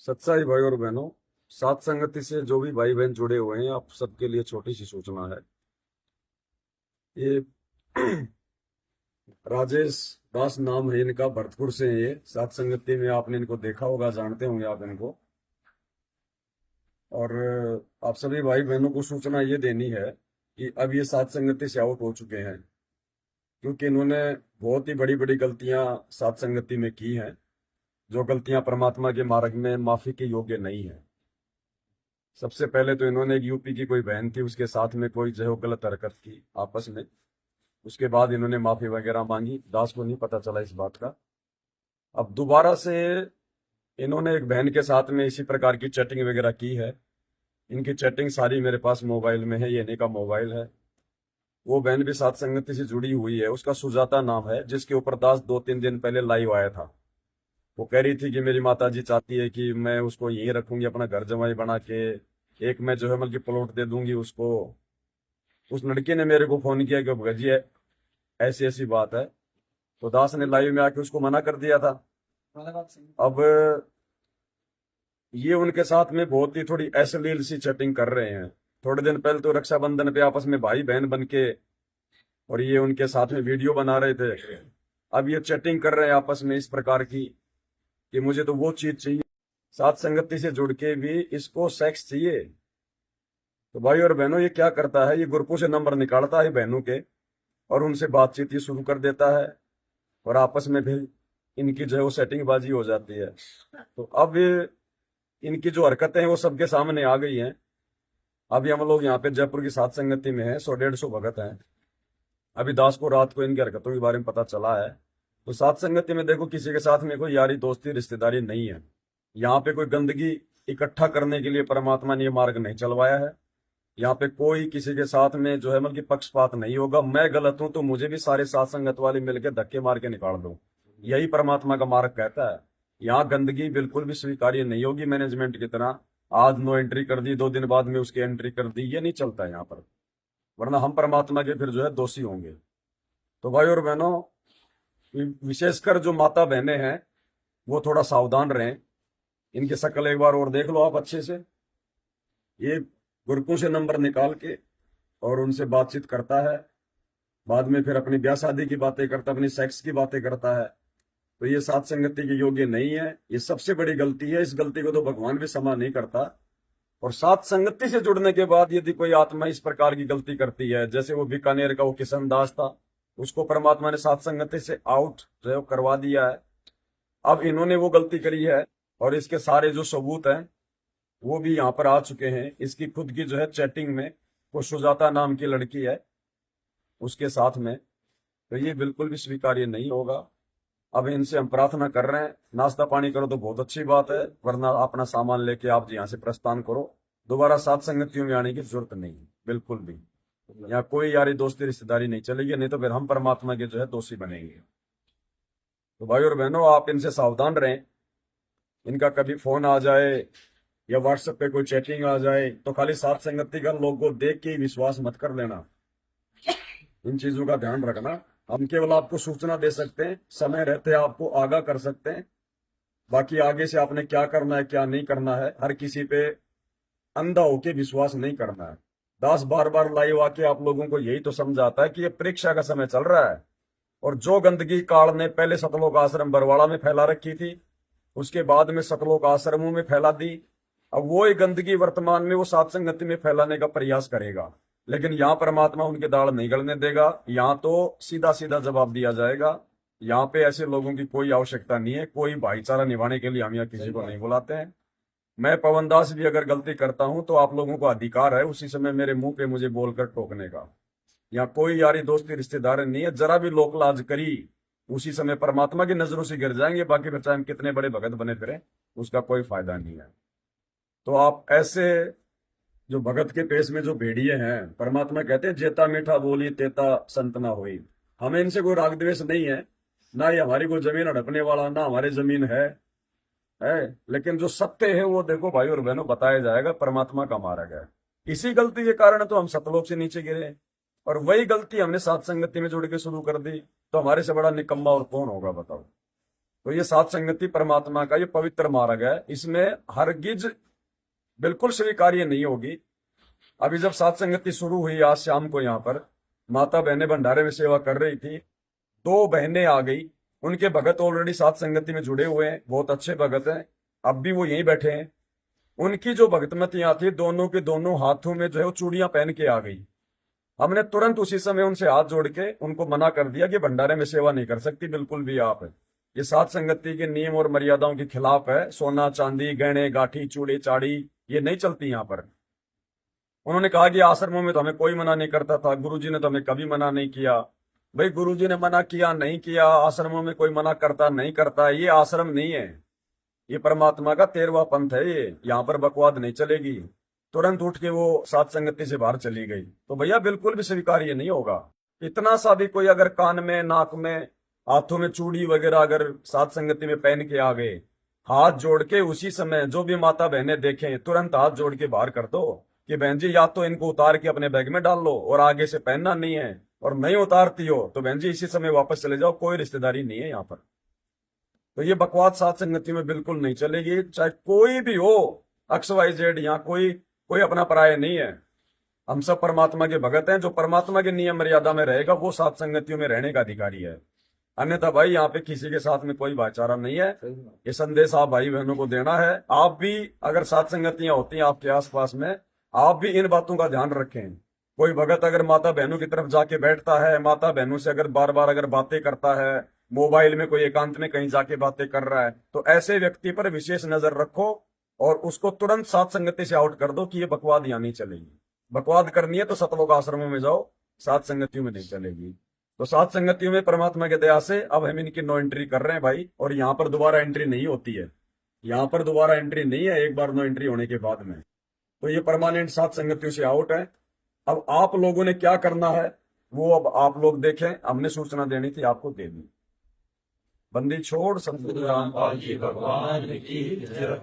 सत्साई भाई और बहनों, सात संगति से जो भी भाई बहन जुड़े हुए हैं, आप सबके लिए छोटी सी सूचना है। ये राजेश दास नाम है इनका, भरतपुर से है ये। सात संगति में आपने इनको देखा होगा, जानते होंगे आप इनको। और आप सभी भाई बहनों को सूचना ये देनी है कि अब ये सात संगति से आउट हो चुके हैं, क्योंकि इन्होंने बहुत ही बड़ी बड़ी गलतियां सात संगति में की हैं, जो गलतियां परमात्मा के मार्ग में माफी के योग्य नहीं है। सबसे पहले तो इन्होंने एक यूपी की कोई बहन थी, उसके साथ में कोई जो है वो गलत हरकत की आपस में। उसके बाद इन्होंने माफी वगैरह मांगी, दास को नहीं पता चला इस बात का। अब दोबारा से इन्होंने एक बहन के साथ में इसी प्रकार की चैटिंग वगैरह की है। इनकी चैटिंग सारी मेरे पास मोबाइल में है, ये इन्हीं का मोबाइल है। वो बहन भी सात संगति से जुड़ी हुई है, उसका सुजाता नाम है, जिसके ऊपर दास 2-3 दिन पहले लाइव आया था। वो कह रही थी कि मेरी माता जी चाहती है कि मैं उसको यहीं रखूंगी, अपना घर जमाई बना के। एक मैं जो है मतलब कि प्लॉट दे दूंगी उसको। उस लड़की ने मेरे को फोन किया कि भगत जी ऐसी ऐसी बात है, तो दास ने लाइव में आके उसको मना कर दिया था। अब ये उनके साथ में बहुत ही थोड़ी अश्लील सी चैटिंग कर रहे हैं। थोड़े दिन पहले तो रक्षाबंधन पे आपस में भाई बहन बन के और ये उनके साथ में वीडियो बना रहे थे। अब ये चैटिंग कर रहे हैं आपस में इस प्रकार की कि मुझे तो वो चीज चाहिए। सात संगति से जुड़ के भी इसको सेक्स चाहिए। तो भाई और बहनों, ये क्या करता है, ये ग्रुपों से नंबर निकालता है बहनों के और उनसे बातचीत ये शुरू कर देता है, और आपस में फिर इनकी जो है वो सेटिंग बाजी हो जाती है। तो अब इनकी जो हरकतें हैं वो सबके सामने आ गई हैं। अभी हम लोग यहाँ पे जयपुर की सात संगति में है, 100-150 भगत हैं। अभी दास को रात को इनकी हरकतों के बारे में पता चला है। तो सात संगति में देखो, किसी के साथ में कोई यारी दोस्ती रिश्तेदारी नहीं है। यहाँ पे कोई गंदगी इकट्ठा करने के लिए परमात्मा ने ये मार्ग नहीं चलवाया है। यहाँ पे कोई किसी के साथ में जो है मतलब कि पक्षपात नहीं होगा। मैं गलत हूं तो मुझे भी सारे सात संगत वाले मिलकर धक्के मार के निकाल दो, यही परमात्मा का मार्ग कहता है। यहाँ गंदगी बिल्कुल भी स्वीकार्य नहीं होगी मैनेजमेंट की तरह। आज नो एंट्री कर दी, 2 दिन बाद में उसकी एंट्री कर दी, ये नहीं चलता है यहाँ पर। वरना हम परमात्मा के फिर जो है दोषी होंगे। तो भाई और बहनों, विशेषकर जो माता बहनें हैं वो थोड़ा सावधान रहें। इनकी शक्ल एक बार और देख लो आप अच्छे से। ये ग्रुपों से नंबर निकाल के और उनसे बातचीत करता है, बाद में फिर अपनी ब्याह शादी की बातें करता है, अपनी सेक्स की बातें करता है। तो ये सात संगति के योग्य नहीं है, ये सबसे बड़ी गलती है। इस गलती को तो भगवान भी क्षमा नहीं करता। और सात संगति से जुड़ने के बाद यदि कोई आत्मा इस प्रकार की गलती करती है, जैसे वो बीकानेर का वो किशन दास था, उसको परमात्मा ने सात संगति से आउट जो है करवा दिया है। अब इन्होंने वो गलती करी है और इसके सारे जो सबूत हैं वो भी यहाँ पर आ चुके हैं। इसकी खुद की जो है चैटिंग में वो सुजाता नाम की लड़की है उसके साथ में। तो ये बिल्कुल भी स्वीकार्य नहीं होगा। अब इनसे हम प्रार्थना कर रहे हैं, नाश्ता पानी करो तो बहुत अच्छी बात है, वरना अपना सामान लेके आप यहाँ से प्रस्थान करो। दोबारा सात संगतियों में आने की जरूरत नहीं है बिल्कुल भी। यहाँ कोई यारी दोस्ती रिश्तेदारी नहीं चलेगी, नहीं तो फिर हम परमात्मा के जो है दोषी बनेंगे। तो भाई और बहनों, आप इनसे सावधान रहें। इनका कभी फोन आ जाए या व्हाट्सएप पे कोई चैटिंग आ जाए तो खाली सात संगति का लोगो देख के ही विश्वास मत कर लेना। इन चीजों का ध्यान रखना। हम केवल आपको सूचना दे सकते हैं, समय रहते आपको आगाह कर सकते हैं। बाकी आगे से आपने क्या करना है क्या नहीं करना है, हर किसी पे अंधा होके विश्वास नहीं करना है। दास बार बार लाइव आके आप लोगों को यही तो समझाता है कि ये परीक्षा का समय चल रहा है। और जो गंदगी काल ने पहले सतलोक आश्रम बरवाड़ा में फैला रखी थी, उसके बाद में सतलोक आश्रमों में फैला दी, अब वो ही गंदगी वर्तमान में वो सात संगति में फैलाने का प्रयास करेगा। लेकिन यहाँ परमात्मा उनके दाढ़ नहीं गलने देगा। यहाँ तो सीधा सीधा जवाब दिया जाएगा। यहाँ पे ऐसे लोगों की कोई आवश्यकता नहीं है। कोई भाईचारा निभाने के लिए हम यहाँ किसी को नहीं बुलाते हैं। मैं पवन दास भी अगर गलती करता हूं तो आप लोगों को अधिकार है उसी समय मेरे मुंह पे मुझे बोलकर टोकने का। यहाँ कोई यारी दोस्ती रिश्तेदार नहीं है। जरा भी लोक लाज करी उसी समय परमात्मा की नजरों से गिर जाएंगे। बाकी बच्चा हम कितने बड़े भगत बने फिरे, उसका कोई फायदा नहीं है। तो आप ऐसे जो भगत के पेश में जो भेड़िए हैं, परमात्मा कहते हैं जेता मीठा बोली तेता संत ना होई। हमें इनसे कोई राग द्वेष नहीं है, ना ये हमारी कोई जमीन हड़पने वाला, ना हमारी जमीन है। लेकिन जो सत्य है वो देखो भाई और बहनों बताया जाएगा, परमात्मा का मार्ग है। इसी गलती के कारण तो हम सतलोक से नीचे गिरे, और वही गलती हमने सात संगति में जुड़ के शुरू कर दी। तो हमारे से बड़ा निकम्मा और कौन होगा बताओ। तो ये सात संगति परमात्मा का ये पवित्र मार्ग है, इसमें हरगिज बिल्कुल स्वीकार्य नहीं होगी। अभी जब सात संगति शुरू हुई आज शाम को, यहाँ पर माता बहनें भंडारे में सेवा कर रही थी, 2 बहनें आ गई, उनके भगत ऑलरेडी सात संगति में जुड़े हुए हैं, बहुत अच्छे भगत हैं, अब भी वो यहीं बैठे हैं। उनकी जो भगतमतियां थी, दोनों के दोनों हाथों में जो है वो चूड़ियां पहन के आ गई। हमने तुरंत उसी समय उनसे हाथ जोड़ के उनको मना कर दिया कि भंडारे में सेवा नहीं कर सकती बिल्कुल भी आप। ये सात संगति के नियम और मर्यादाओं के खिलाफ है। सोना चांदी गहने गाठी चूड़ी चाड़ी ये नहीं चलती यहाँ पर। उन्होंने कहा कि आश्रमों में तो हमें कोई मना नहीं करता था, गुरुजी ने तो हमें कभी मना नहीं किया। भाई गुरुजी ने मना किया नहीं किया, आश्रमों में कोई मना करता नहीं करता, ये आश्रम नहीं है, ये परमात्मा का 13वां पंथ है। ये यहाँ पर बकवाद नहीं चलेगी। तुरंत उठ के वो सात संगति से बाहर चली गई। तो भैया बिल्कुल भी स्वीकार्य नहीं होगा। इतना सा भी कोई अगर कान में नाक में हाथों में चूड़ी वगैरह अगर सात संगति में पहन के आ गए, हाथ जोड़ के उसी समय जो भी माता बहनें देखें तुरंत हाथ जोड़ के बाहर कर दो कि बहन जी या तो इनको उतार के अपने बैग में डाल लो और आगे से पहनना नहीं है, और नहीं उतारती हो तो बहन जी इसी समय वापस चले जाओ, कोई रिश्तेदारी नहीं है यहाँ पर। तो ये बकवाद सात संगति में बिल्कुल नहीं चलेगी, चाहे कोई भी हो, XYZ, यहाँ कोई अपना पराया नहीं है। हम सब परमात्मा के भगत हैं। जो परमात्मा के नियम मर्यादा में रहेगा वो सात संगतियों में रहने का अधिकारी है। अन्यथा भाई यहाँ पे किसी के साथ में कोई भाईचारा नहीं है। ये संदेश आप भाई बहनों को देना है। आप भी अगर सात संगतियां होती हैं आपके आसपास में, आप भी इन बातों का ध्यान रखें। कोई भगत अगर माता बहनों की तरफ जाके बैठता है, माता बहनों से अगर बार बार अगर बातें करता है, मोबाइल में कोई एकांत में कहीं जाके बातें कर रहा है, तो ऐसे व्यक्ति पर विशेष नजर रखो और उसको तुरंत सात संगति से आउट कर दो कि ये बकवाद यहाँ नहीं चलेगी। बकवाद करनी है तो सतलोक आश्रमों में जाओ, सात संगतियों में नहीं चलेगी। तो सात संगतियों में परमात्मा के दया से अब हम इनकी नो एंट्री कर रहे हैं भाई, और यहाँ पर दोबारा एंट्री नहीं होती है। यहाँ पर दोबारा एंट्री नहीं है एक बार नो एंट्री होने के बाद में। तो ये परमानेंट सात संगतियों से आउट है। अब आप लोगों ने क्या करना है वो अब आप लोग देखें। हमने सूचना देनी थी, आपको दे दी। बंदी छोड़, सतगुरु रामपाल जी भगवान की जय।